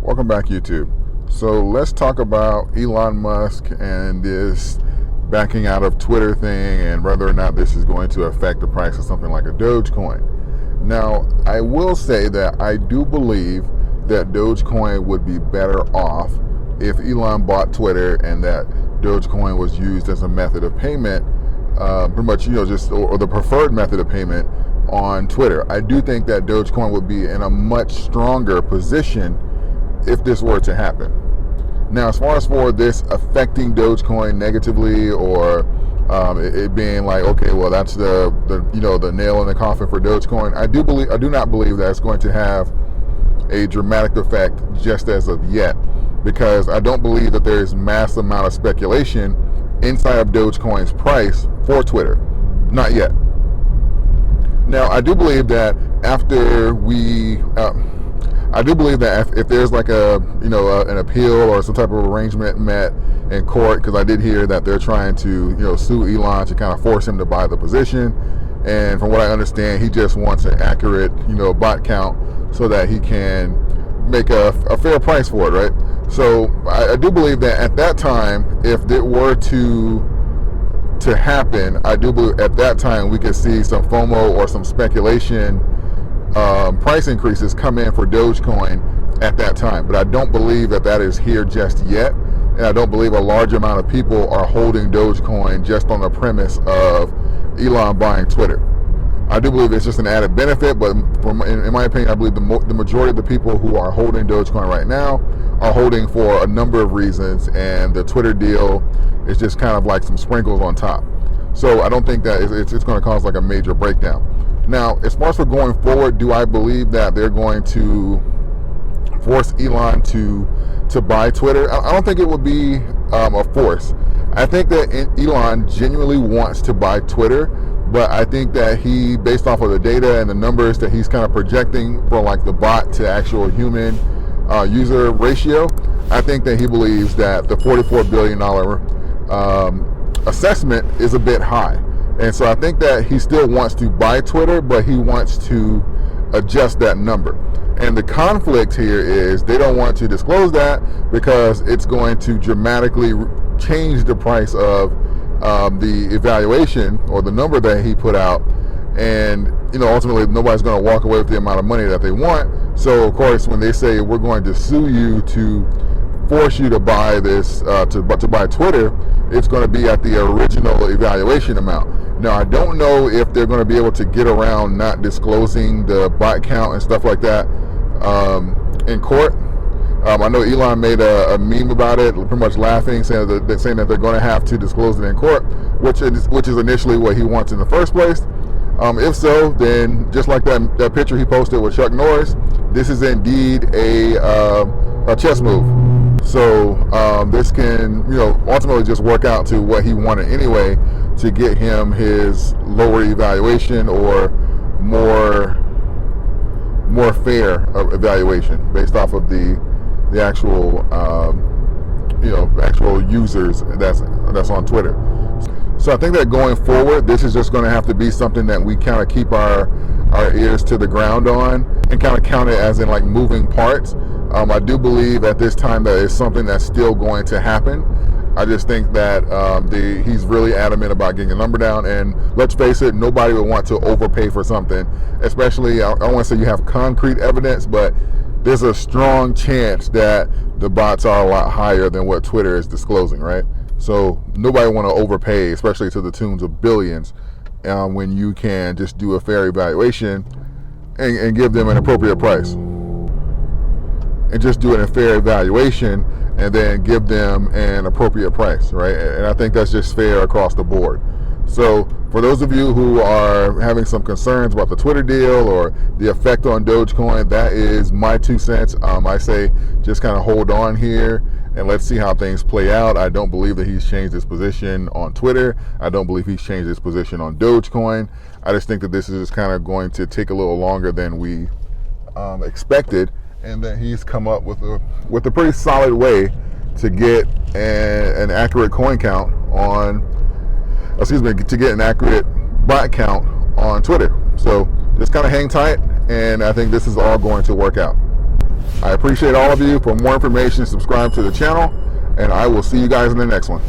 Welcome back, YouTube. So let's talk about Elon Musk and this backing out of Twitter thing and whether or not this is going to affect the price of something like a Dogecoin. Now, I will say that I do believe that Dogecoin would be better off if Elon bought Twitter and that Dogecoin was used as a method of payment, pretty much, or the preferred method of payment on Twitter. I do think that Dogecoin would be in a much stronger position if this were to happen. Now, as far as for this affecting Dogecoin negatively, or it being like, okay, well, that's the nail in the coffin for Dogecoin, I do not believe that it's going to have a dramatic effect just as of yet, because I don't believe that there is mass amount of speculation inside of Dogecoin's price for Twitter. Not yet. Now, I do believe that after if there's like an appeal or some type of arrangement met in court, because I did hear that they're trying to sue Elon to kind of force him to buy the position, and from what I understand, he just wants an accurate bot count so that he can make a fair price for it, right? So I do believe that at that time, if it were to happen, I do believe at that time we could see some FOMO or some speculation price increases come in for Dogecoin at that time. But I don't believe that is here just yet, and I don't believe a large amount of people are holding Dogecoin just on the premise of Elon buying Twitter. I do believe it's just an added benefit, but in my opinion, I believe the majority of the people who are holding Dogecoin right now are holding for a number of reasons, and the Twitter deal is just kind of like some sprinkles on top. So I don't think that it's going to cause like a major breakdown. Now, as far as for going forward, do I believe that they're going to force Elon to buy Twitter? I don't think it would be a force. I think that Elon genuinely wants to buy Twitter, but I think that he, based off of the data and the numbers that he's kind of projecting for like the bot to actual human user ratio, I think that he believes that the $44 billion assessment is a bit high. And so I think that he still wants to buy Twitter, but he wants to adjust that number. And the conflict here is they don't want to disclose that because it's going to dramatically change the price of the evaluation or the number that he put out. And ultimately nobody's going to walk away with the amount of money that they want. So of course, when they say we're going to sue you to force you to buy this, to buy Twitter, it's going to be at the original evaluation amount. Now, I don't know if they're going to be able to get around not disclosing the bot count and stuff like that in court. I know Elon made a meme about it, pretty much laughing, saying that they're going to have to disclose it in court, which is initially what he wants in the first place. If so, then just like that picture he posted with Chuck Norris, this is indeed a chess move. So this can ultimately just work out to what he wanted anyway, to get him his lower evaluation or more fair evaluation based off of the actual actual users that's on Twitter. So I think that going forward, this is just going to have to be something that we kind of keep our ears to the ground on and kind of count it as in like moving parts. I do believe at this time that it's something that's still going to happen. I just think that he's really adamant about getting a number down, and let's face it, nobody would want to overpay for something, especially, I don't want to say you have concrete evidence, but there's a strong chance that the bots are a lot higher than what Twitter is disclosing, right? So nobody want to overpay, especially to the tunes of billions, when you can just do a fair evaluation and give them an appropriate price. And just do a fair evaluation and then give them an appropriate price, right? And I think that's just fair across the board. So for those of you who are having some concerns about the Twitter deal or the effect on Dogecoin, that is my 2 cents. I say just kind of hold on here and let's see how things play out. I don't believe that he's changed his position on Twitter. I don't believe he's changed his position on Dogecoin. I just think that this is kind of going to take a little longer than we expected, and that he's come up with a pretty solid way to get an accurate coin count to get an accurate bot count on Twitter. So just kind of hang tight, and I think this is all going to work out. I appreciate all of you. For more information, subscribe to the channel, and I will see you guys in the next one.